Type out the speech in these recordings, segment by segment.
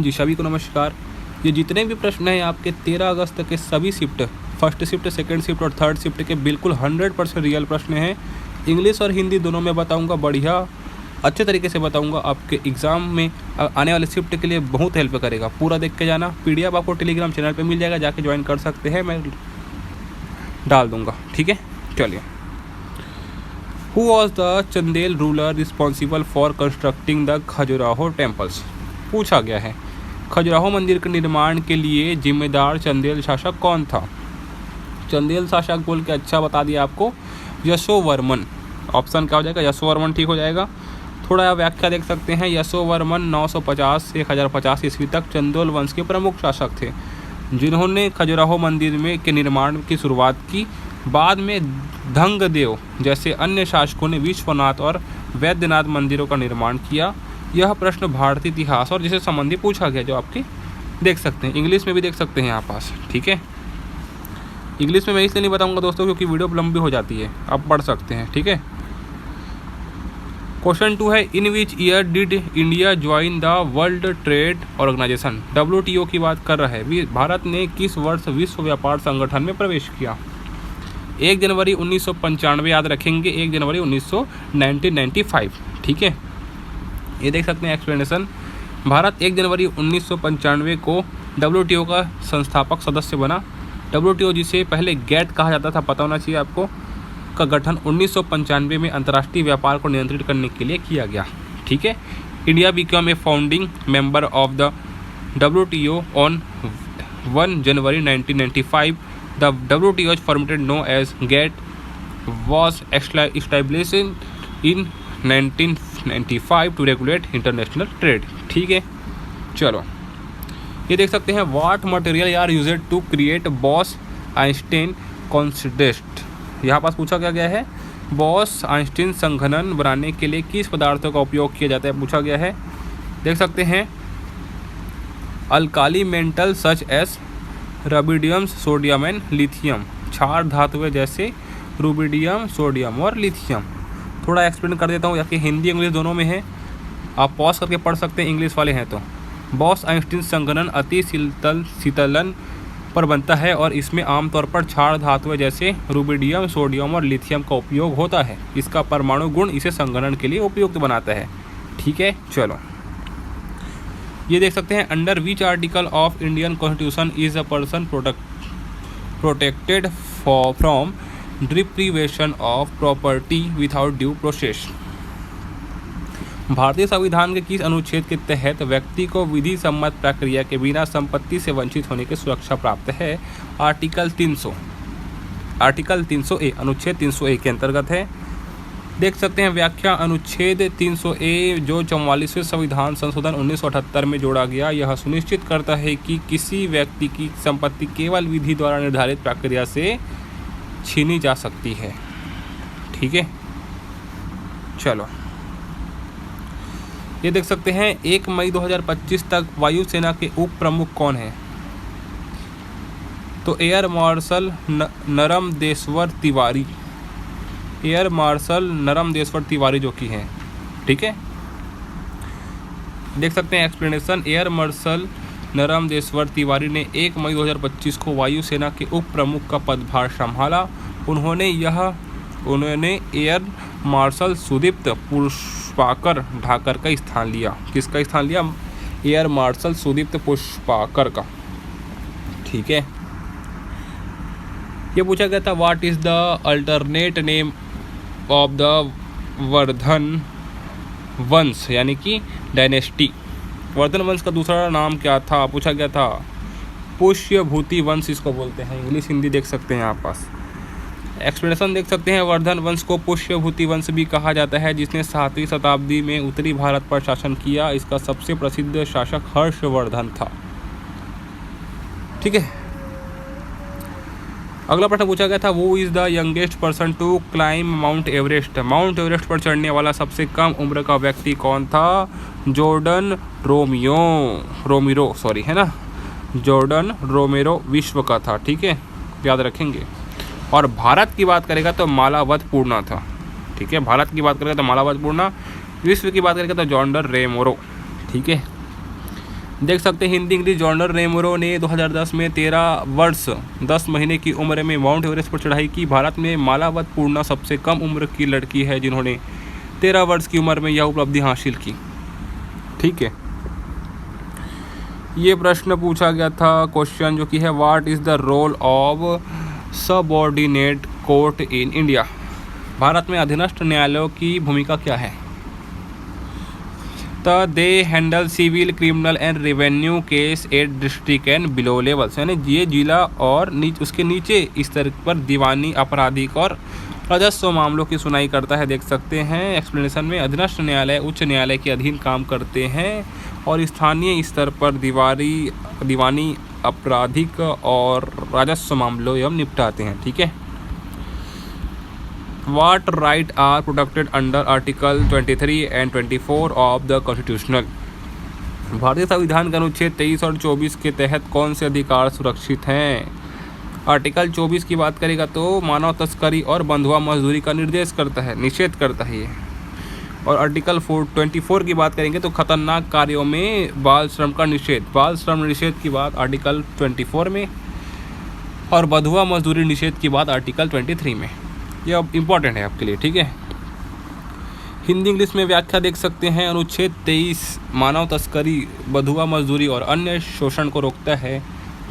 जी सभी को नमस्कार। ये जितने भी प्रश्न हैं आपके 13 अगस्त तक के सभी shift, first shift, second shift और थर्ड शिफ्ट के बिल्कुल 100% रियल प्रश्न हैं। इंग्लिश और हिंदी दोनों में बताऊंगा, बढ़िया अच्छे तरीके से बताऊंगा। आपके एग्ज़ाम में आने वाले शिफ्ट के लिए बहुत हेल्प करेगा। पूरा देख के जाना। PDF आपको टेलीग्राम चैनल पे मिल जाएगा, जाके ज्वाइन कर सकते हैं, मैं डाल दूँगा। ठीक है, चलिए। Who was the Chandel ruler responsible for constructing the Khajuraho temples? पूछा गया है। खजुराहो मंदिर के निर्माण के लिए जिम्मेदार चंदेल शासक कौन था? चंदेल शासक बोल के अच्छा बता दिया आपको, यशोवर्मन। ऑप्शन क्या हो जाएगा? यशोवर्मन ठीक हो जाएगा। थोड़ा व्याख्या देख सकते हैं। यशोवर्मन 950 से 1050 ईस्वी तक चंदेल वंश के प्रमुख शासक थे, जिन्होंने खजुराहो मंदिर में के निर्माण की शुरुआत की। बाद में धंगदेव जैसे अन्य शासकों ने विश्वनाथ और वैद्यनाथ मंदिरों का निर्माण किया। यह प्रश्न भारतीय इतिहास और जिसे संबंधी पूछा गया, जो आपके देख सकते हैं। इंग्लिश में भी देख सकते हैं यहाँ पास। ठीक है, इंग्लिश में मैं इसलिए नहीं बताऊंगा दोस्तों क्योंकि वीडियो लंबी हो जाती है, आप पढ़ सकते हैं। ठीक है। क्वेश्चन 2 है, in which year did India join the World Trade Organization? WTO की बात कर रहा है। भारत ने किस वर्ष विश्व व्यापार संगठन में प्रवेश किया? 1 जनवरी 1995 याद रखेंगे, 1 जनवरी 1995। ठीक है, ये देख सकते हैं एक्सप्लेनेशन। भारत 1 जनवरी 1995 को WTO का संस्थापक सदस्य बना। WTO जिसे पहले GATT कहा जाता था, पता होना चाहिए आपको, का गठन 1995 में अंतर्राष्ट्रीय व्यापार को नियंत्रित करने के लिए किया गया। ठीक है। India became a founding member of the WTO on 1 January 1995। The WTO formerly known as GATT was established in 1995 to regulate international trade. ठीक है, चलो ये देख सकते हैं। What material are used to create Bose Einstein constant? यहाँ पास पूछा गया है, बॉस आइंस्टीन संघनन बनाने के लिए किस पदार्थों का उपयोग किया जाता है, पूछा गया है। देख सकते हैं, alkali metal such as rubidium, sodium and lithium. क्षार धातुएं जैसे रुबिडियम, सोडियम और लिथियम। थोड़ा एक्सप्लेन कर देता हूँ, या कि हिंदी इंग्लिश दोनों में है, आप पॉज करके पढ़ सकते हैं इंग्लिश वाले हैं तो। बॉस आइंस्टीन संघनन अति शीतलन पर बनता है और इसमें आमतौर पर क्षार धातुएं जैसे रुबिडियम, सोडियम और लिथियम का उपयोग होता है। इसका परमाणु गुण इसे संघनन के लिए उपयुक्त बनाता है। ठीक है, चलो ये देख सकते हैं, under which article of Indian constitution is a person protected from deprivation of property without due process? भारतीय संविधान के किस अनुच्छेद के तहत व्यक्ति को विधि सम्मत प्रक्रिया के बिना संपत्ति से वंचित होने की सुरक्षा प्राप्त है? आर्टिकल 300, आर्टिकल 300A, अनुच्छेद 300A के अंतर्गत है। देख सकते हैं व्याख्या, अनुच्छेद 300A जो 44वें संविधान संशोधन 1978 में जोड़ा गया, यह सुनिश्चित करता है कि किसी व्यक्ति की संपत्ति केवल विधि द्वारा निर्धारित प्रक्रिया से छीनी जा सकती है। ठीक है, चलो ये देख सकते हैं, 1 मई 2025 तक वायुसेना के उप प्रमुख कौन हैं? तो Air Marshal Narmadeshwar Tiwari, Air Marshal Narmadeshwar Tiwari जो कि हैं। ठीक है, देख सकते हैं explanation, Air Marshal Narmadeshwar Tiwari ने 1 मई 2025 को वायुसेना के उप प्रमुख का पदभार संभाला। उन्होंने एयर मार्शल सुदीप्त पुष्पाकर ढाकर का स्थान लिया। किसका स्थान लिया? एयर मार्शल सुदीप्त पुष्पाकर का। ठीक है, ये पूछा गया था, what is the alternate name of the Vardhan वंश, यानी कि डायनेस्टी। वर्धन वंश का दूसरा नाम क्या था, पूछा गया था। पुष्यभूति वंश इसको बोलते हैं। इंग्लिश हिंदी देख सकते हैं आप पास। एक्सप्लेनेशन देख सकते हैं, वर्धन वंश को पुष्यभूति वंश भी कहा जाता है, जिसने 7वीं शताब्दी में उत्तरी भारत पर शासन किया। इसका सबसे प्रसिद्ध शासक हर्षवर्धन था। ठीक है, अगला प्रश्न पूछा गया था, who is the youngest person to climb Mount Everest? Mount Everest पर चढ़ने वाला सबसे कम उम्र का व्यक्ति कौन था? जॉर्डन रोमेरो, सॉरी, है ना, जॉर्डन रोमेरो विश्व का था। ठीक है, याद रखेंगे। और भारत की बात करेगा तो मालावत पूर्णा था। ठीक है, भारत की बात करेगा तो मालावत पूर्णा, विश्व की बात करेगा तो जॉर्डन रोमेरो। ठीक है, देख सकते हैं हिंदी इंग्लिश जर्नल रेमरो ने 2010 में 13 वर्ष 10 महीने की उम्र में माउंट एवरेस्ट पर चढ़ाई की। भारत में मालावत पूर्णा सबसे कम उम्र की लड़की है जिन्होंने 13 वर्ष की उम्र में यह उपलब्धि हासिल की। ठीक है, ये प्रश्न पूछा गया था क्वेश्चन जो कि है what is the role of subordinate court in India. भारत में अधीनस्थ न्यायालयों की भूमिका क्या है। They handle civil criminal and revenue case at district and below levels, यानी ये जिला और उसके नीचे स्तर पर दीवानी आपराधिक और राजस्व मामलों की सुनाई करता है। देख सकते हैं एक्सप्लेनेशन में अधीनस्थ न्यायालय उच्च न्यायालय के अधीन काम करते हैं और स्थानीय स्तर पर दीवानी आपराधिक और राजस्व मामलों एवं निपटाते हैं। ठीक है, What right are protected under Article 23 and 24 of the Constitutional? भारतीय संविधान के अनुच्छेद 23 और 24 के तहत कौन से अधिकार सुरक्षित हैं। आर्टिकल 24 की बात करेगा तो मानव तस्करी और बंधुआ मजदूरी का निर्देश करता है, निषेध करता है ये। और आर्टिकल 24 की बात करेंगे तो खतरनाक कार्यों में बाल श्रम का निषेध, बाल श्रम निषेध की बात आर्टिकल 24 में और बंधुआ मजदूरी निषेध की बात आर्टिकल 23 में। ये अब इम्पॉर्टेंट है आपके लिए। ठीक है, हिंदी इंग्लिश में व्याख्या देख सकते हैं। अनुच्छेद 23 मानव तस्करी, बंधुआ मजदूरी और अन्य शोषण को रोकता है,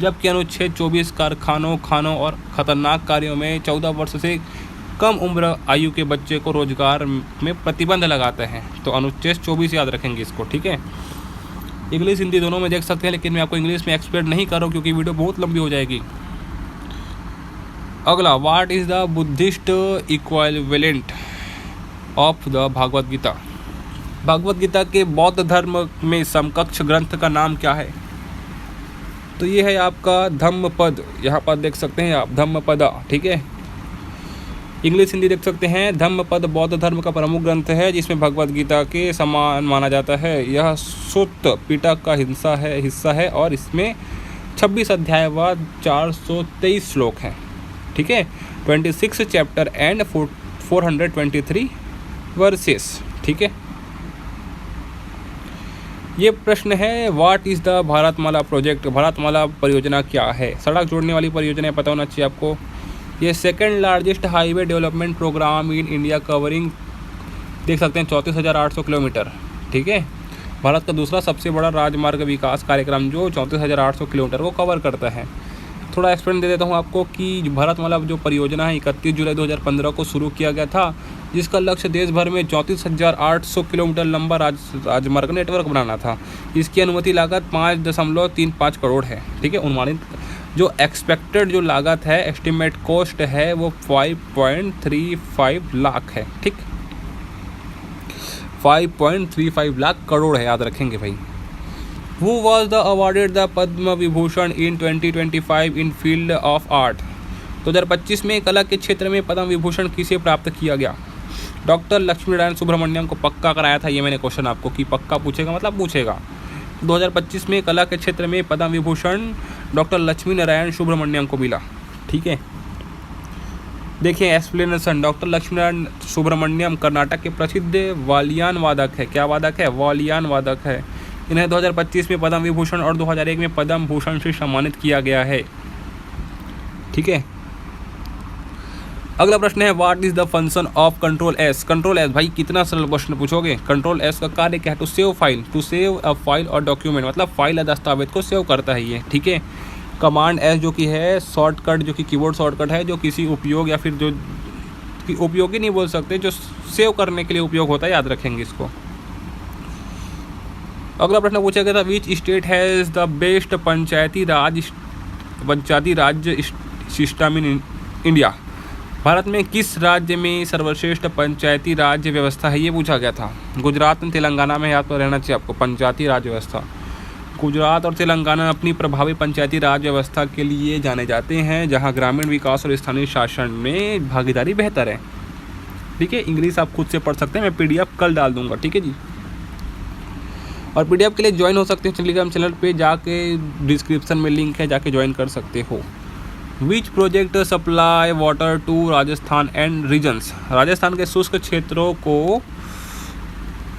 जबकि अनुच्छेद 24 कारखानों, खानों और खतरनाक कार्यों में 14 वर्ष से कम उम्र आयु के बच्चे को रोजगार में प्रतिबंध लगाता है। तो अनुच्छेद 24 याद रखेंगे इसको। ठीक है, इंग्लिश हिंदी दोनों में देख सकते हैं, लेकिन मैं आपको इंग्लिश में एक्सप्लेन नहीं कर रहा हूँ क्योंकि वीडियो बहुत लंबी हो जाएगी। अगला, what is the Buddhist equivalent of the Bhagavad Gita. Bhagavad Gita के बौद्ध धर्म में समकक्ष ग्रंथ का नाम क्या है। तो ये है आपका धम्मपद, यहाँ पर देख सकते हैं आप धम्मपदा। ठीक है, इंग्लिश हिंदी देख सकते हैं। धम्मपद बौद्ध धर्म का प्रमुख ग्रंथ है जिसमें भगवत गीता के समान माना जाता है। यह सुत्त पिटक का हिस्सा है और इसमें 26 अध्याय व 423 श्लोक हैं। ठीक है, 26 चैप्टर एंड 423 वर्सेस। ठीक है, ये प्रश्न है what is the Bharatmala project. Bharatmala परियोजना क्या है। सड़क जोड़ने वाली परियोजना पता होना चाहिए आपको। ये second largest highway development program in India covering देख सकते हैं 34,800 किलोमीटर। ठीक है, भारत का दूसरा सबसे बड़ा राजमार्ग विकास कार्यक्रम जो 34,800 किलोमीटर को कवर करता है। थोड़ा एक्सप्लेन दे देता हूँ आपको कि भारतमाला जो परियोजना है 31 जुलाई 2015 को शुरू किया गया था, जिसका लक्ष्य देश भर में 34,800 किलोमीटर लंबा राजमार्ग नेटवर्क बनाना था। इसकी अनुमति लागत 5.35 करोड़ है। ठीक है, अनुमानित जो एक्सपेक्टेड जो लागत है, एस्टिमेट कॉस्ट है वो 5.35 लाख है। ठीक, 5.35 लाख करोड़ है, याद रखेंगे भाई। Who was the awarded the Padma Vibhushan in 2025 in field of art? 2025 में कला के क्षेत्र में पद्म विभूषण किसे प्राप्त किया गया। डॉक्टर लक्ष्मी नारायण सुब्रमण्यम को पक्का कराया था। ये मैंने क्वेश्चन आपको कि पक्का पूछेगा मतलब पूछेगा। 2025 में कला के क्षेत्र में पद्म विभूषण डॉक्टर लक्ष्मी नारायण सुब्रमण्यम को मिला। ठीक है, देखिए एक्सप्लेनेशन। डॉक्टर लक्ष्मी नारायण सुब्रमण्यम कर्नाटक के प्रसिद्ध वालियान वादक है। क्या वादक है? वालियान वादक है। इन्हें 2025 में पद्म विभूषण और 2001 में पद्म भूषण से सम्मानित किया गया है। ठीक है, अगला प्रश्न है what is the function of control S. Control S भाई कितना सरल प्रश्न पूछोगे। कंट्रोल एस का कार्य क्या है? To save file, to save a file और डॉक्यूमेंट, मतलब फाइल या दस्तावेज को सेव करता है ये। ठीक है, कमांड एस जो कि है शॉर्टकट, जो कि कीबोर्ड शॉर्टकट है, जो किसी उपयोग या फिर जो उपयोगी नहीं बोल सकते, जो सेव करने के लिए उपयोग होता है, याद रखेंगे इसको। अगला प्रश्न पूछा गया था which state has the best Panchayati Raj system in India. भारत में किस राज्य में सर्वश्रेष्ठ पंचायती राज्य व्यवस्था है, ये पूछा गया था। गुजरात और तेलंगाना में याद रहना चाहिए आपको पंचायती राज व्यवस्था। गुजरात और तेलंगाना अपनी प्रभावी पंचायती राज व्यवस्था के लिए जाने जाते हैं, जहां ग्रामीण विकास और स्थानीय शासन में भागीदारी बेहतर है। ठीक है, इंग्लिश आप खुद से पढ़ सकते हैं, मैं PDF कल डाल दूंगा। ठीक है जी, और PDF के लिए ज्वाइन हो सकते हो टेलीग्राम चैनल पे जाके, डिस्क्रिप्शन में लिंक है, जाके ज्वाइन कर सकते हो। Which project supply water to Rajasthan and regions. Rajasthan के शुष्क क्षेत्रों को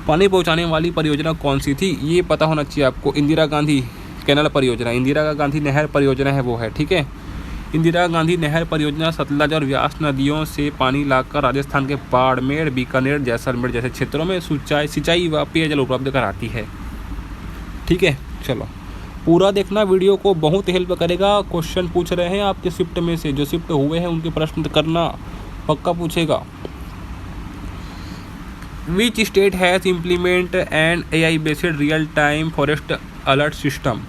पानी पहुंचाने वाली परियोजना कौन सी थी, ये पता होना चाहिए आपको। इंदिरा गांधी कैनाल परियोजना, इंदिरा गांधी नहर परियोजना है वो है, ठीक है। इंदिरा गांधी नहर परियोजना सतलज और व्यास नदियों से पानी लाकर राजस्थान के बाड़मेर, बीकानेर, जैसलमेर जैसे क्षेत्रों में सिंचाई व पेयजल उपलब्ध कराती है, ठीक है। चलो पूरा देखना वीडियो को, बहुत हेल्प करेगा। क्वेश्चन पूछ रहे हैं आपके शिफ्ट में से, जो शिफ्ट हुए हैं उनके प्रश्न करना, पक्का पूछेगा। Which state has implement and AI based real time forest alert system,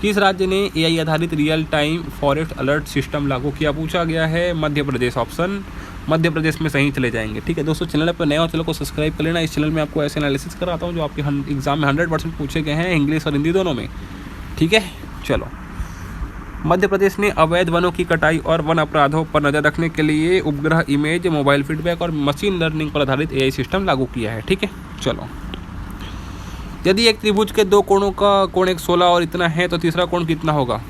किस राज्य ने AI आधारित real time forest alert system लागू किया, पूछा गया है। मध्य प्रदेश, ऑप्शन मध्य प्रदेश में सही चले जाएंगे, ठीक है। दोस्तों चैनल पर नए हो, चैनल को सब्सक्राइब कर लेना। इस चैनल में आपको ऐसे एनालिसिस कराता हूँ जो आपके एग्जाम में 100% पूछे गए हैं, इंग्लिश और हिंदी दोनों में, ठीक है। चलो, मध्य प्रदेश ने अवैध वनों की कटाई और वन अपराधों पर नज़र रखने के लिए उपग्रह इमेज, मोबाइल फीडबैक और मशीन लर्निंग पर आधारित AI सिस्टम लागू किया है, ठीक है। चलो, यदि एक त्रिभुज के दो कोणों का कोण 116 और इतना है तो तीसरा कोण कितना होगा,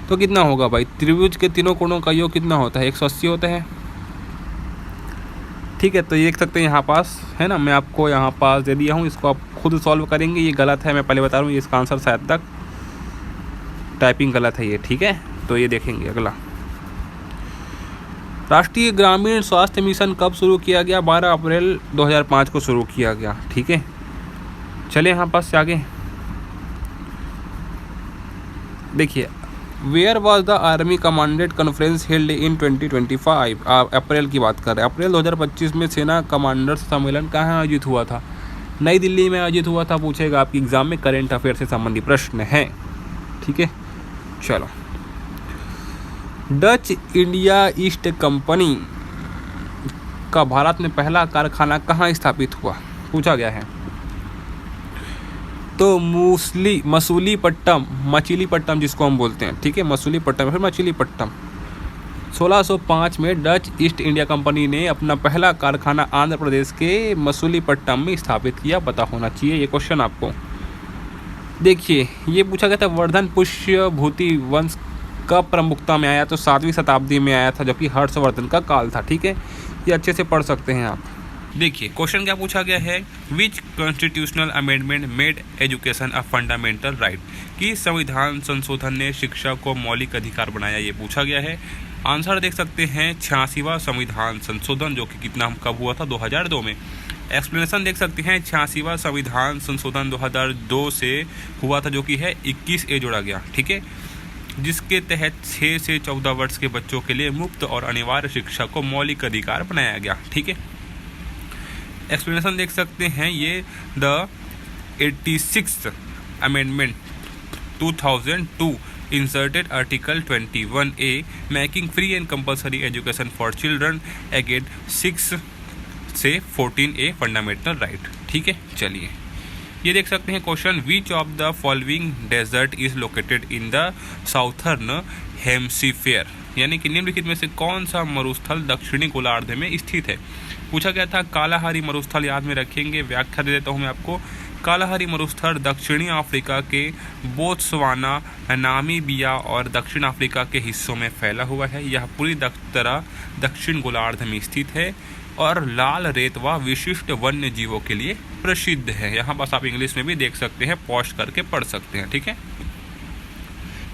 तो कितना होगा भाई, त्रिभुज के तीनों कोणों का योग कितना होता है, 180 होता है, ठीक है। तो ये देख सकते हैं यहाँ पास है ना, मैं आपको यहाँ पास दे दिया हूँ, इसको आप खुद सॉल्व करेंगे। ये गलत है, मैं पहले बता रहा हूँ, इसका आंसर शायद तक टाइपिंग गलत है ये, ठीक है। तो ये देखेंगे अगला, राष्ट्रीय ग्रामीण स्वास्थ्य मिशन कब शुरू किया गया, 12 अप्रैल 2005 को शुरू किया गया, ठीक है। चले यहाँ पास से आगे देखिए, where was the army commandant conference held in 2025, अप्रैल की बात कर रहे हैं। अप्रैल 2025 में सेना कमांडर्स सम्मेलन कहाँ आयोजित हुआ था, नई दिल्ली में आयोजित हुआ था, पूछेगा आपके एग्जाम में, करेंट अफेयर से संबंधित प्रश्न है, ठीक है। चलो, डच इंडिया ईस्ट कंपनी का भारत में पहला कारखाना कहाँ स्थापित हुआ, पूछा गया है। तो मछलीपट्टम जिसको हम बोलते हैं, ठीक है, मछलीपट्टम फिर मछलीपट्टम। 1605 में डच ईस्ट इंडिया कंपनी ने अपना पहला कारखाना आंध्र प्रदेश के मछलीपट्टम में स्थापित किया, पता होना चाहिए ये क्वेश्चन आपको। देखिए, ये पूछा गया था वर्धन पुष्यभूति वंश कब प्रमुखता में आया, तो 7वीं शताब्दी में आया था, जो कि हर्षवर्धन का काल था, ठीक है। ये अच्छे से पढ़ सकते हैं आप। देखिए क्वेश्चन क्या पूछा गया है, which constitutional amendment made education a fundamental right, कि संविधान संशोधन ने शिक्षा को मौलिक अधिकार बनाया, ये पूछा गया है। आंसर देख सकते हैं 86वां संविधान संशोधन, जो कि कितना कब हुआ था, 2002 में। एक्सप्लेनेशन देख सकते हैं 86वां संविधान संशोधन 2002 से हुआ था, जो कि है 21A जोड़ा गया, ठीक है, जिसके तहत 6 से 14 वर्ष के बच्चों के लिए मुफ्त और अनिवार्य शिक्षा को मौलिक अधिकार बनाया गया, ठीक है। एक्सप्लेनेशन देख सकते हैं ये the 86th amendment 2002 inserted article 21A making free and compulsory education for children aged 6 से 14A फंडामेंटल राइट, ठीक है। चलिए, ये देख सकते हैं question, which of the following desert is located in the southern hemisphere, यानी कि निम्नलिखित में से कौन सा मरुस्थल दक्षिणी गोलार्ध में स्थित है, पूछा गया था। कालाहारी मरुस्थल याद में रखेंगे, व्याख्या दे देता हूँ मैं आपको। कालाहारी मरुस्थल दक्षिणी अफ्रीका के बोत्सवाना, नामीबिया और दक्षिण अफ्रीका के हिस्सों में फैला हुआ है। यह पूरी तरह दक्षिण गोलार्ध में स्थित है और लाल रेत व विशिष्ट वन्य जीवों के लिए प्रसिद्ध है। यहाँ बस आप इंग्लिश में भी देख सकते हैं, पॉज करके पढ़ सकते हैं, ठीक है।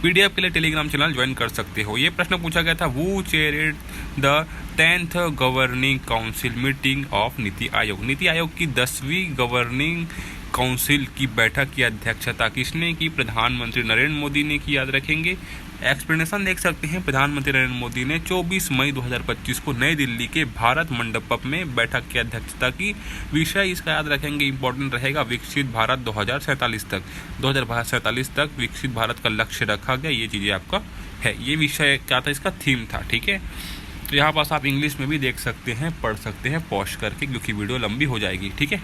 PDF के लिए टेलीग्राम चैनल ज्वाइन कर सकते हो। ये प्रश्न पूछा गया था, वो chaired the 10th governing council meeting of NITI Aayog, NITI Aayog की 10वीं गवर्निंग काउंसिल की बैठक की अध्यक्षता किसने की, प्रधानमंत्री नरेंद्र मोदी ने की, याद रखेंगे। एक्सप्लेनेशन देख सकते हैं, प्रधानमंत्री नरेंद्र मोदी ने 24 मई 2025 को नई दिल्ली के भारत मंडपम में बैठक की अध्यक्षता की। विषय इसका याद रखेंगे, इंपॉर्टेंट रहेगा, विकसित भारत 2047 तक विकसित भारत का लक्ष्य रखा गया, ये चीज़ें आपका है। ये विषय क्या था, इसका थीम था, ठीक है। तो यहाँ पास आप इंग्लिश में भी देख सकते हैं, पढ़ सकते हैं पॉज करके, क्योंकि वीडियो लंबी हो जाएगी, ठीक है।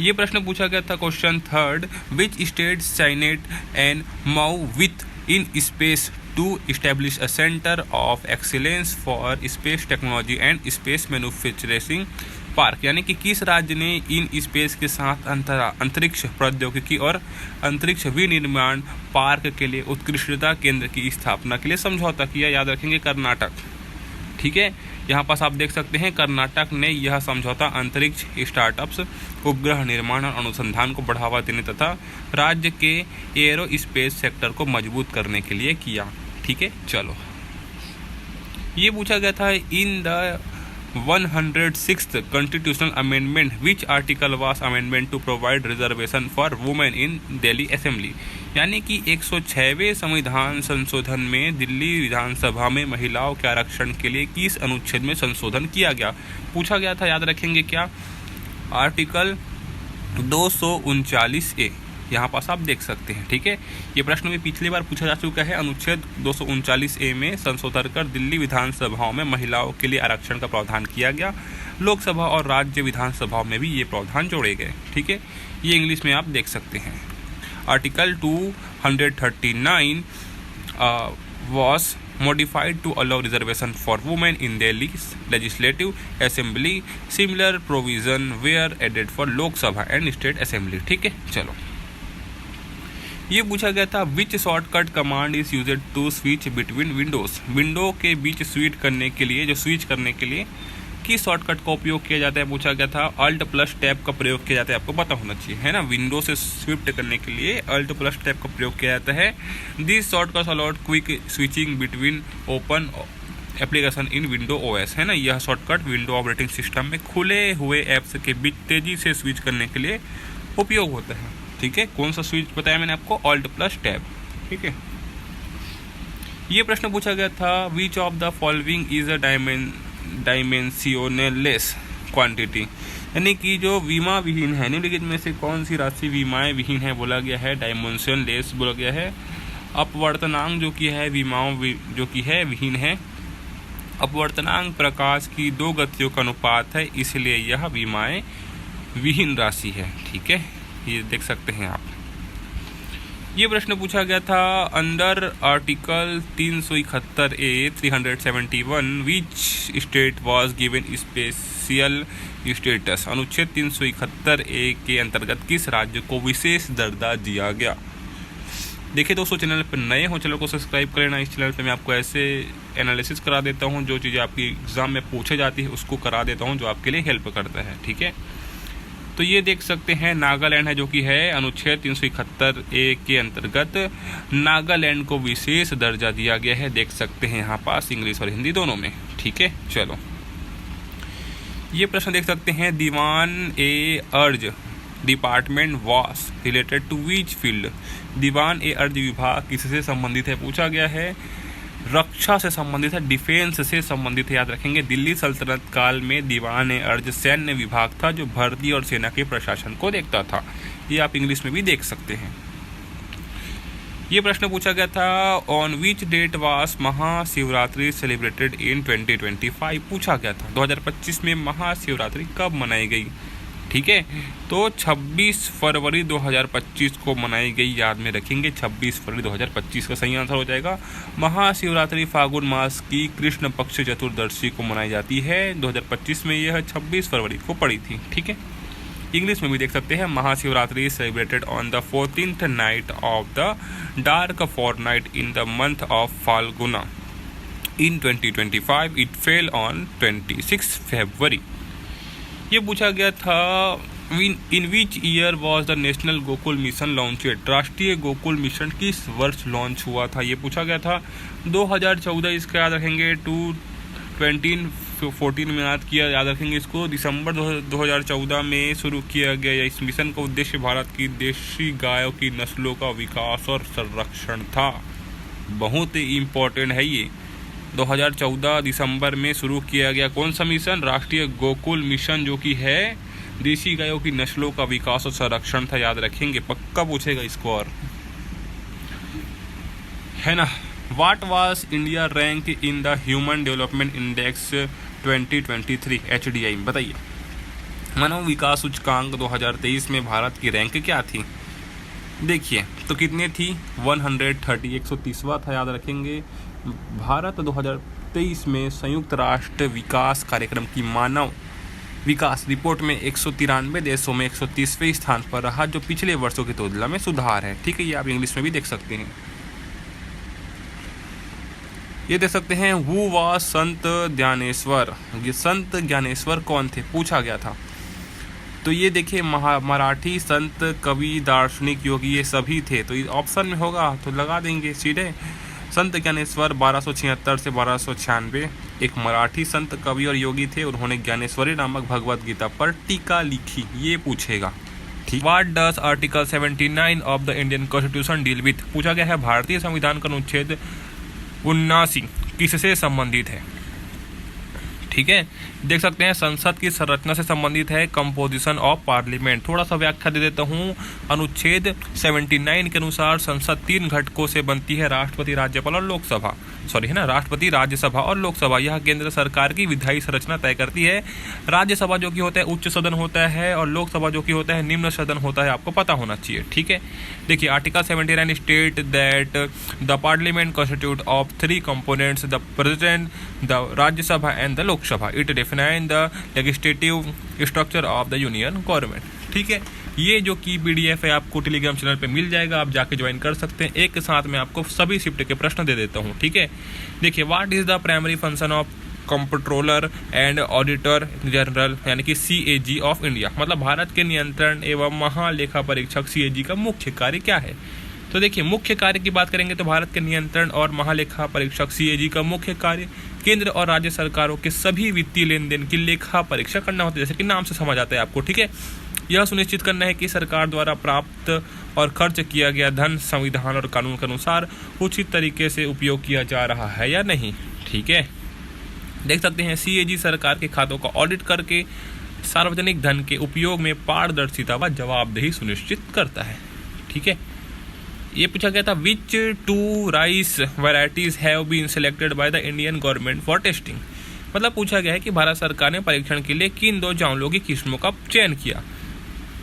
ये प्रश्न पूछा गया था question 3rd, which state signed and MoU with in space to establish a centre of excellence for space technology and space manufacturing park, यानी कि किस राज्य ने इन स्पेस के साथ अंतरिक्ष प्रौद्योगिकी और अंतरिक्ष विनिर्माण पार्क के लिए उत्कृष्टता केंद्र की स्थापना के लिए समझौता किया, याद रखेंगे कर्नाटक। ठीक है। यहाँ पास आप देख सकते हैं कर्नाटक ने यह समझौता अंतरिक्ष स्टार्टअप्स, उपग्रह निर्माण और अनुसंधान को बढ़ावा देने तथा राज्य के एयरोस्पेस सेक्टर को मजबूत करने के लिए किया। ठीक है, चलो ये पूछा गया था in the 106th constitutional amendment which article was amendment to provide reservation for women in Delhi Assembly। यानी कि 106वें संविधान संशोधन में दिल्ली विधानसभा में महिलाओं के आरक्षण के लिए किस अनुच्छेद में संशोधन किया गया, पूछा गया था। याद रखेंगे क्या, आर्टिकल 239A, यहाँ पास आप देख सकते हैं। ठीक है, ये प्रश्न भी पिछली बार पूछा जा चुका है। अनुच्छेद 239A में संशोधन कर दिल्ली विधानसभाओं में महिलाओं के लिए आरक्षण का प्रावधान किया गया। लोकसभा और राज्य विधानसभाओं में भी ये प्रावधान जोड़े गए। ठीक है, ये इंग्लिश में आप देख सकते हैं। Article 239 was modified to allow reservation for women in Delhi's legislative assembly. Similar provision were added for Lok Sabha and state assembly। ठीक है, चलो ये पूछा गया था which shortcut command is used to switch between windows. Window के बीच switch करने के लिए किस शॉर्टकट का उपयोग किया जाता है, पूछा गया था। अल्ट प्लस टैब का प्रयोग किया जाता है, आपको पता होना चाहिए, है ना। विंडो से स्विफ्ट करने के लिए अल्ट प्लस टैब का प्रयोग किया जाता है। This shortcut allowed quick switching between open application in window OS, है ना। यह शॉर्टकट विंडो ऑपरेटिंग सिस्टम में खुले हुए ऐप्स के बीच तेजी से स्विच करने के लिए उपयोग होता है। ठीक है, कौन सा स्विच बताया मैंने आपको, अल्ट प्लस टैब। ठीक है, ये प्रश्न पूछा गया था विच of the following is a dimensionless quantity, यानी कि जो विमा विहीन है, निम्नलिखित में से कौन सी राशि विमाएं विहीन है, बोला गया है डायमेंशनलेस बोला गया है। अपवर्तनांक जो कि है विमाओं जो कि है विहीन है। अपवर्तनांक प्रकाश की 2 गतियों का अनुपात है, इसलिए यह विमाएं विहीन राशि है। ठीक है, ये देख सकते हैं आप। ये प्रश्न पूछा गया था under article 371A 371 which state was given special status. अनुच्छेद 371A के अंतर्गत किस राज्य को विशेष दर्जा दिया गया। देखिए दोस्तों, चैनल पर नए हो चैनल को सब्सक्राइब कर लेना। इस चैनल पे मैं आपको ऐसे एनालिसिस करा देता हूँ, जो चीज़ें आपकी एग्जाम में पूछे जाती है उसको करा देता हूँ, जो आपके लिए हेल्प करता है। ठीक है, तो ये देख सकते हैं नागालैंड है जो कि है अनुच्छेद 371A के अंतर्गत नागालैंड को विशेष दर्जा दिया गया है। देख सकते हैं यहाँ पास इंग्लिश और हिंदी दोनों में। ठीक है, चलो ये प्रश्न देख सकते हैं दीवान ए अर्ज डिपार्टमेंट वास रिलेटेड टू विच फील्ड। दीवान ए अर्ज विभाग किससे संबंधित है, पूछा गया है रक्षा से संबंधित है, डिफेंस से संबंधित है। याद रखेंगे दिल्ली सल्तनत काल में दीवान ए अर्ज सैन्य विभाग था जो भर्ती और सेना के प्रशासन को देखता था। ये आप इंग्लिश में भी देख सकते हैं। ये प्रश्न पूछा गया था ऑन विच डेट वास महाशिवरात्रि सेलिब्रेटेड इन 2025। पूछा गया था 2025 में महाशिवरात्रि कब मनाई गई। ठीक है, तो 26 फरवरी 2025 को मनाई गई। याद में रखेंगे 26 फरवरी 2025 का सही आंसर हो जाएगा। महाशिवरात्रि फागुन मास की कृष्ण पक्ष चतुर्दशी को मनाई जाती है। 2025 में यह 26 फरवरी को पड़ी थी। ठीक है, इंग्लिश में भी देख सकते हैं Mahashivratri celebrated on the 14th night of the dark fortnight in the month of Phalguna in 2025। It fell on 26 February. ये पूछा गया था in which year was the National Gokul Mission launched. राष्ट्रीय गोकुल मिशन किस वर्ष लॉन्च हुआ था, ये पूछा गया था 2014। इसका याद रखेंगे 2014 में याद रखेंगे इसको। दिसंबर 2014 में शुरू किया गया। इस मिशन का उद्देश्य भारत की देशी गायों की नस्लों का विकास और संरक्षण था। बहुत ही इम्पोर्टेंट है ये। 2014 दिसंबर में शुरू किया गया कौन सा मिशन, राष्ट्रीय गोकुल मिशन, जो कि है देशी गायों की नस्लों का विकास और संरक्षण था। याद रखेंगे, पक्का पूछेगा इसको और, है ना। What was India rank in the human development index 2023 HDI, बताइए। मानव विकास सूचकांक 2023 में भारत की रैंक क्या थी, देखिए तो कितने थी 130, 130वां था। याद रखेंगे भारत 2023 में संयुक्त राष्ट्र विकास कार्यक्रम की मानव विकास रिपोर्ट में 193 देशों में 130वें स्थान पर रहा, जो पिछले वर्षों की तुलना में सुधार है। ठीक है, ये आप इंग्लिश में भी देख सकते हैं। ये देख सकते हैं हु वाज संत ज्ञानेश्वर। ये संत ज्ञानेश्वर कौन थे पूछा गया था। तो ये देखिए मराठी संत कवि दार्शनिक योगी ये सभी थे। तो ऑप्शन में होगा तो लगा देंगे सीधे। संत ज्ञानेश्वर 1276 से 1296 एक मराठी संत कवि और योगी थे। उन्होंने ज्ञानेश्वरी नामक भगवत गीता पर टीका लिखी। ये पूछेगा। ठीक। What does article 79 of the Indian constitution deal with. पूछा गया है भारतीय संविधान का अनुच्छेद 79 किससे संबंधित है। ठीक है, देख सकते हैं संसद की संरचना से संबंधित है, कंपोजिशन ऑफ पार्लियामेंट। थोड़ा सा व्याख्या दे देता हूँ। अनुच्छेद 79 के अनुसार संसद 3 घटकों से बनती है, राष्ट्रपति, राज्यपाल और लोकसभा। सॉरी है ना, राष्ट्रपति, राज्यसभा और लोकसभा। यह केंद्र सरकार की विधायी संरचना तय करती है। राज्यसभा जो कि होता है उच्च सदन होता है और लोकसभा जो कि होता है निम्न सदन होता है, आपको पता होना चाहिए। ठीक है, देखिए article 79 state that the parliament constitute of 3 components, the president, the Rajya Sabha and the Lok Sabha. It define the legislative structure of the union government. ठीक है, ये जो की पीडीएफ है आपको टेलीग्राम चैनल पे मिल जाएगा, आप जाके ज्वाइन कर सकते हैं। एक के साथ में आपको सभी शिफ्ट के प्रश्न दे देता हूँ। ठीक है, देखिए what is the primary function of controller and auditor general यानी कि CAG ऑफ इंडिया। मतलब भारत के नियंत्रण एवं महालेखा परीक्षक CAG का मुख्य कार्य क्या है। तो देखिए मुख्य कार्य की बात करेंगे तो भारत के नियंत्रण और महालेखा परीक्षक CAG का मुख्य कार्य केंद्र और राज्य सरकारों के सभी वित्तीय लेन देन की लेखा परीक्षा करना होता है, जैसे कि नाम से समझ आता है आपको। ठीक है, यह सुनिश्चित करना है कि सरकार द्वारा प्राप्त और खर्च किया गया धन संविधान और कानून के अनुसार उचित तरीके से उपयोग किया जा रहा है या नहीं। ठीक है, देख सकते हैं CAG सरकार के खातों का ऑडिट करके सार्वजनिक धन के उपयोग में पारदर्शिता व जवाबदेही सुनिश्चित करता है। ठीक है, ये पूछा गया था which 2 rice varieties have been selected by the Indian government for testing. मतलब पूछा गया है कि भारत सरकार ने परीक्षण के लिए किन 2 चावलों की किस्मों का चयन किया।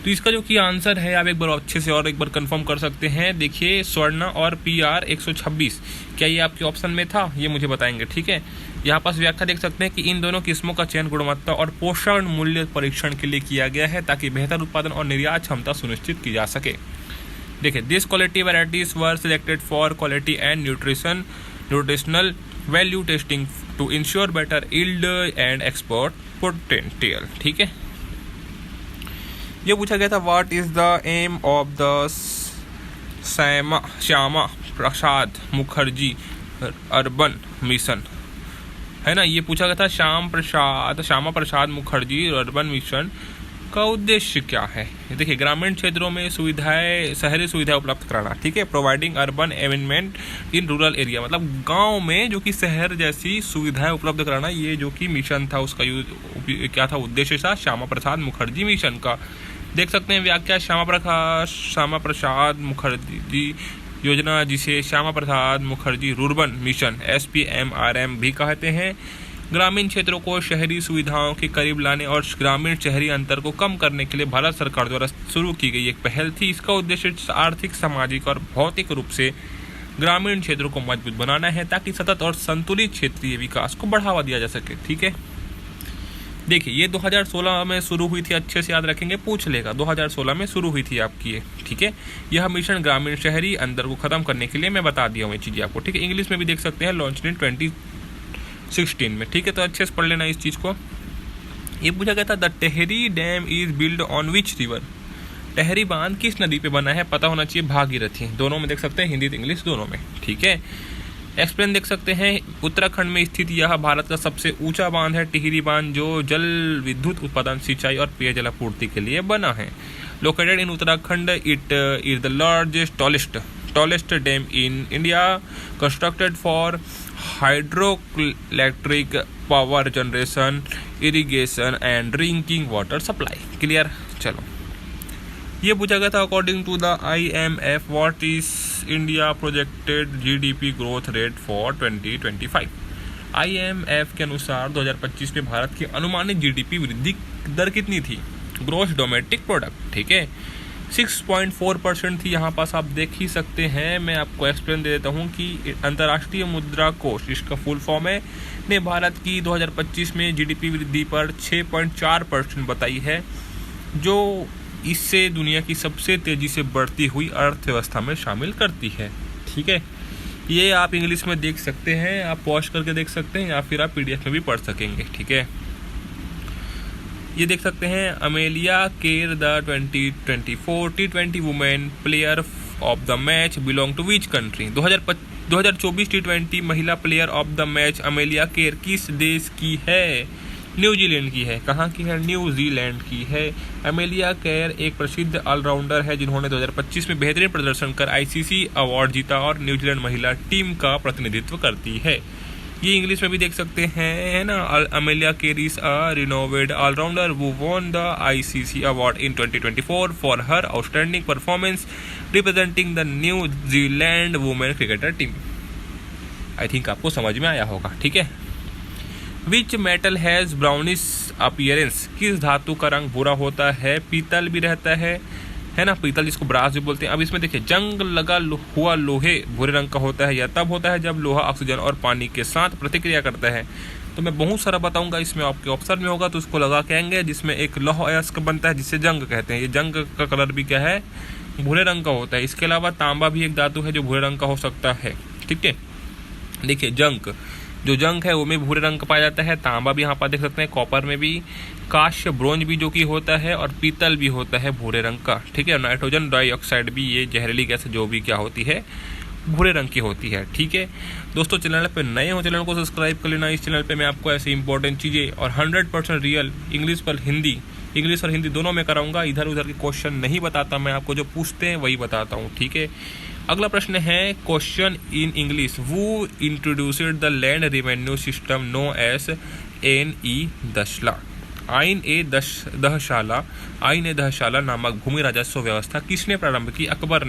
तो इसका जो कि आंसर है आप एक बार अच्छे से और एक बार कंफर्म कर सकते हैं। देखिए स्वर्णा और PR 126, क्या ये आपके ऑप्शन में था, ये मुझे बताएंगे। ठीक है, यहाँ पास व्याख्या देख सकते हैं कि इन दोनों किस्मों का चयन गुणवत्ता और पोषण मूल्य परीक्षण के लिए किया गया है ताकि बेहतर उत्पादन और निर्यात क्षमता सुनिश्चित की जा सके। देखिए this quality varieties were selected for quality and nutritional value testing to ensure better yield and export potential. ठीक है, ये पूछा गया था what is the aim of the Shyama Prasad Mukherjee urban mission, है ना। ये पूछा गया था श्यामा प्रसाद मुखर्जी अर्बन मिशन का उद्देश्य क्या है। देखिए ग्रामीण क्षेत्रों में शहरी सुविधाएं उपलब्ध कराना। ठीक है, providing urban amendment in rural area. मतलब गांव में जो कि शहर जैसी सुविधाएं उपलब्ध कराना, ये जो कि मिशन था उसका क्या था, उद्देश्य था श्यामा प्रसाद मुखर्जी मिशन का। देख सकते हैं व्याख्या श्यामा प्रसाद मुखर्जी योजना, जिसे Shyama Prasad Mukherjee rurban mission SPMRM भी कहते हैं, ग्रामीण क्षेत्रों को शहरी सुविधाओं के करीब लाने और ग्रामीण शहरी अंतर को कम करने के लिए भारत सरकार द्वारा शुरू की गई एक पहल थी। इसका उद्देश्य आर्थिक, सामाजिक और भौतिक रूप से ग्रामीण क्षेत्रों को मजबूत बनाना है ताकि सतत और संतुलित क्षेत्रीय विकास को बढ़ावा दिया जा सके। ठीक है, देखिए ये 2016 में शुरू हुई थी, अच्छे से याद रखेंगे, पूछ लेगा। 2016 में शुरू हुई थी आपकी ये। ठीक है, यह मिशन ग्रामीण शहरी अंतर को खत्म करने के लिए मैं बता दिया हूँ ये चीज़ें आपको। ठीक है, इंग्लिश में भी देख सकते हैं, लॉन्च इन 2016 में। ठीक है, तो अच्छे से पढ़ लेना इस चीज़ को। ये पूछा गया था the Tehri dam is build on which river. Tehri बांध किस नदी पे बना है, पता होना चाहिए, भागीरथी। दोनों में देख सकते हैं, हिंदी इंग्लिश दोनों में। ठीक है, एक्सप्लेन देख सकते हैं, उत्तराखंड में स्थित यह भारत का सबसे ऊंचा बांध है, टिहरी बांध, जो जल विद्युत उत्पादन, सिंचाई और पेयजल आपूर्ति के लिए बना है। Located in Uttarakhand, it is the largest tallest dam in India, constructed for hydroelectric power generation, irrigation and drinking water supply. Clear. चलो, ये पूछा गया था according to the IMF what is India projected GDP growth rate for 2025। IMF के अनुसार 2025 में भारत की अनुमानित GDP वृद्धि दर कितनी थी, ग्रोस डोमेस्टिक प्रोडक्ट। ठीक है, 6.4% थी। यहाँ पास आप देख ही सकते हैं, मैं आपको एक्सप्लेन दे देता हूँ कि अंतर्राष्ट्रीय मुद्रा कोष, इसका फुल फॉर्म है, ने भारत की 2025 में GDP वृद्धि पर 6.4% बताई है, जो इससे दुनिया की सबसे तेजी से बढ़ती हुई अर्थव्यवस्था में शामिल करती है। ठीक है, ये आप इंग्लिश में देख सकते हैं, आप पॉज करके देख सकते हैं या फिर आप PDF में भी पढ़ सकेंगे। ठीक है, ये देख सकते हैं Amelia Kerr the 2024 T20 women player of the match belong to which country. 2024 T20 महिला player of the match Amelia Kerr किस देश की है? न्यूजीलैंड की है। कहाँ की है? न्यूजीलैंड की है। अमेलिया केर एक प्रसिद्ध ऑलराउंडर है जिन्होंने 2025 में बेहतरीन प्रदर्शन कर ICC अवार्ड जीता और न्यूजीलैंड महिला टीम का प्रतिनिधित्व करती है। ये इंग्लिश में भी देख सकते हैं, है ना। Amelia Kerr is a renowned allrounder who won the ICC award in 2024 for her outstanding performance representing the New Zealand women cricketer team। I think आपको समझ में आया होगा। ठीक है, which metal has brownish appearance. किस धातु का रंग भूरा होता है? पीतल भी रहता है ना, पीतल जिसको ब्रास भी बोलते हैं। अब इसमें देखिए, जंग लगा हुआ लोहे भूरे रंग का होता है। यह तब होता है जब लोहा ऑक्सीजन और पानी के साथ प्रतिक्रिया करता है। तो मैं बहुत सारा बताऊंगा, इसमें आपके ऑप्शन में होगा तो उसको लगा के आएंगे, जिसमें एक लौह अयस्क बनता है जिससे जंग कहते हैं। ये जंग का कलर भी क्या है? भूरे रंग का होता है। इसके अलावा तांबा भी एक धातु है जो भूरे रंग का हो सकता है। ठीक है, देखिए जो जंग है वो में भूरे रंग का पाया जाता है। तांबा भी यहाँ पर देख सकते हैं, कॉपर में भी, कांस्य ब्रोंज भी जो कि होता है, और पीतल भी होता है भूरे रंग का। ठीक है, नाइट्रोजन डाइऑक्साइड भी, ये जहरीली गैस जो भी क्या होती है भूरे रंग की होती है। ठीक है दोस्तों, चैनल पे नए हो चैनल को सब्सक्राइब कर लेना। इस चैनल पे मैं आपको ऐसी इंपॉर्टेंट चीज़ें और 100% रियल इंग्लिश और हिंदी दोनों में कराऊंगा। इधर उधर के क्वेश्चन नहीं बताता मैं आपको, जो पूछते हैं वही बताता हूँ। ठीक है, अगला प्रश्न है question in English. Who introduced the land revenue system known as NE Dahsala. Ain e दहशाला नामक भूमि राजस्व व्यवस्था किसने प्रारंभ की? अकबर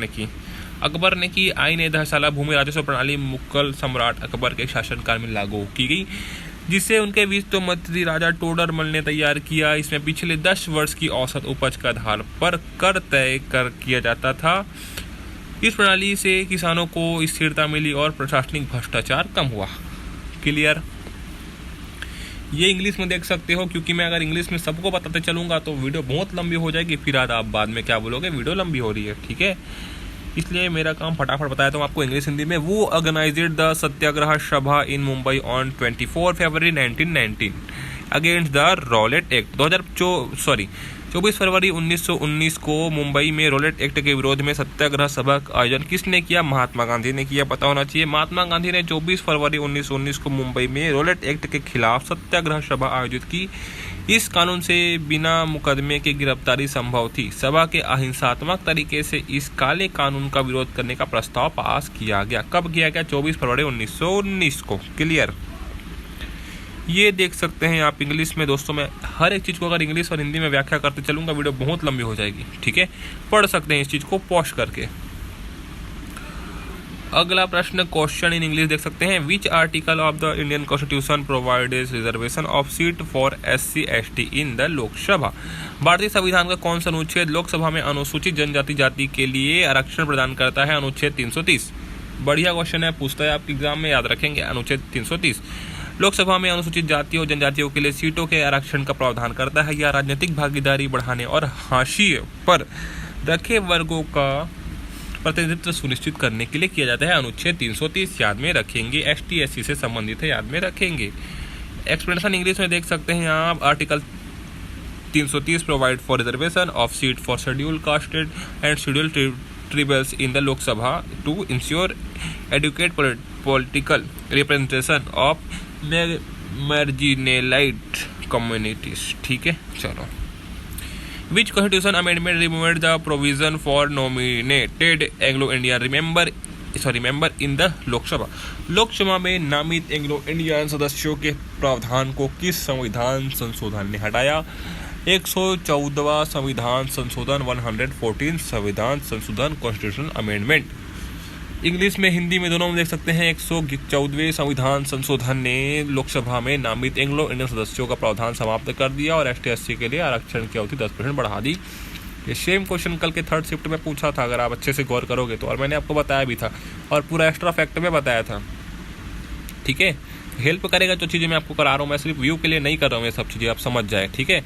ने की। आइन ए दहशाला भूमि राजस्व प्रणाली मुगल सम्राट अकबर के शासनकाल में लागू की गई, जिसे उनके वित्त मंत्री राजा टोडरमल ने तैयार किया। इसमें पिछले 10 वर्ष की औसत उपज के आधार पर कर तय किया जाता था। इस प्रणाली से किसानों को स्थिरता मिली और प्रशासनिक भ्रष्टाचार कम हुआ। क्लियर? ये इंग्लिश में देख सकते हो, क्योंकि मैं अगर इंग्लिश में सबको बताते चलूंगा तो वीडियो बहुत लंबी हो जाएगी, फिर आप बाद में क्या बोलोगे, वीडियो लंबी हो रही है। ठीक है, इसलिए मेरा काम फटाफट बताया तो आपको इंग्लिश हिंदी में। वो organised the Satyagraha Sabha in Mumbai on 24 February 1919 against the Rowlatt Act. 24 फरवरी 1919 को मुंबई में रॉलेट एक्ट के विरोध में सत्याग्रह सभा का आयोजन किसने किया? महात्मा गांधी ने किया। पता होना चाहिए, महात्मा गांधी ने 24 फरवरी 1919 को मुंबई में रॉलेट एक्ट के खिलाफ सत्याग्रह सभा आयोजित की। इस कानून से बिना मुकदमे की गिरफ्तारी संभव थी। सभा के अहिंसात्मक तरीके से इस काले कानून का विरोध करने का प्रस्ताव पास किया गया। कब किया गया? 24 फरवरी 1919 को। क्लियर? ये देख सकते हैं आप इंग्लिश में। दोस्तों मैं हर एक चीज़ को अगर इंग्लिश और हिंदी में व्याख्या करते चलूंगा वीडियो बहुत लंबी हो जाएगी। ठीक है, पढ़ सकते हैं इस चीज़ को पॉज करके। अगला प्रश्न क्वेश्चन इन इंग्लिश देख सकते हैं। Which article of the Indian constitution provides reservation of seat for SC/ST in the Lok Sabha. भारतीय संविधान का कौन सा अनुच्छेद लोकसभा में अनुसूचित जनजाति जाति के लिए आरक्षण प्रदान करता है? अनुच्छेद 330। बढ़िया क्वेश्चन है, पूछता है आपके एग्जाम में, याद रखेंगे। अनुच्छेद 330 लोकसभा में अनुसूचित जातियों और जनजातियों के लिए सीटों के आरक्षण का प्रावधान करता है। यह राजनीतिक भागीदारी बढ़ाने और हाशिए पर रखे वर्गों का प्रतिनिधित्व सुनिश्चित करने के लिए किया जाता है। अनुच्छेद 330 याद में रखेंगे। ST/SC से संबंधित है, याद में रखेंगे। एक्सप्लेनेशन इंग्लिश में देख सकते हैं आप। Article 330 provide for reservation of seat for scheduled castes and scheduled tribes in the Lok Sabha to ensure adequate political representation of marginalised communities. ठीक है, चलो। Which constitution amendment removed the provision for nominated Anglo Indian member in the Lok Sabha में नामित Anglo Indian सदस्यों के प्रावधान को किस संविधान संशोधन ने हटाया? 114वां संविधान संशोधन, 114 संविधान संशोधन, कॉन्स्टिट्यूशन अमेंडमेंट। इंग्लिश में हिंदी में दोनों में देख सकते हैं। 114वें संविधान संशोधन ने लोकसभा में नामित एंग्लो इंडियन सदस्यों का प्रावधान समाप्त कर दिया और ST/SC के लिए आरक्षण की अवधि 10% बढ़ा दी। ये सेम क्वेश्चन कल के 3rd शिफ्ट में पूछा था, अगर आप अच्छे से गौर करोगे तो, और मैंने आपको बताया भी था और पूरा एक्स्ट्रा फैक्ट में बताया था। ठीक है, हेल्प करेगा जो चीज़ें मैं आपको करा रहा हूँ, मैं सिर्फ व्यू के लिए नहीं कर रहा हूँ, ये सब चीज़ें आप समझ जाए। ठीक है।